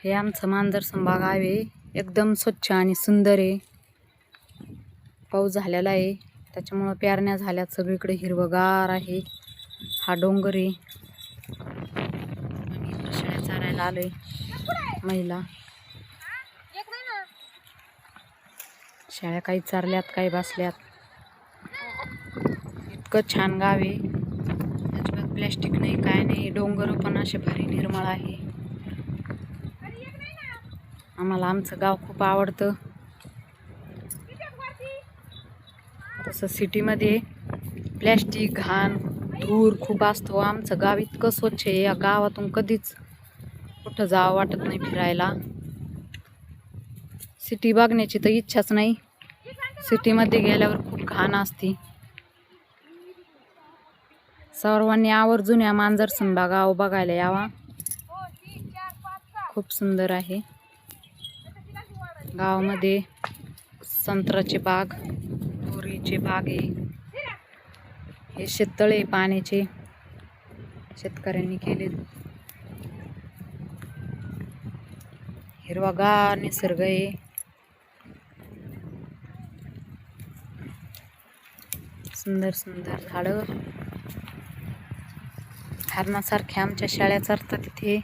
हे आमचं मांजरसंभा गाव आहे. एकदम स्वच्छ आणि सुंदर आहे. पाऊस झालेला आहे त्याच्यामुळे पेरण्या झाल्यात. सगळीकडे हिरवगार आहे. हा डोंगर आहे. आम्ही इकडे शेळ्या चारायला आलोय. महिला शेळ्या काही चारल्यात काही बसल्यात. इतकं छान गाव आहे. अजिबात प्लॅस्टिक नाही काय नाही. डोंगर पण असे भारी निर्मळ आहे. आम्हाला आमचं गाव खूप आवडतं. तसं सिटीमध्ये प्लॅस्टिक घाण धूर खूप असतो. आमचं गाव इतकं स्वच्छ आहे. या गावातून कधीच कुठं जावं वाटत नाही फिरायला. सिटी बघण्याची तर इच्छाच नाही. सिटीमध्ये गेल्यावर खूप घाण असते. सर्वांनी आवर्जून या मांजरसंभा गाव बघायला यावा. खूप सुंदर आहे. गावामध्ये संत्र्याचे बाग, बोरीचे बाग आहे. हे शेततळे पाण्याचे शेतकऱ्यांनी केले. हिरवागार निसर्ग आहे. सुंदर सुंदर झाडं. हरणासारख्या आमच्या शेळ्या चरतात तिथे.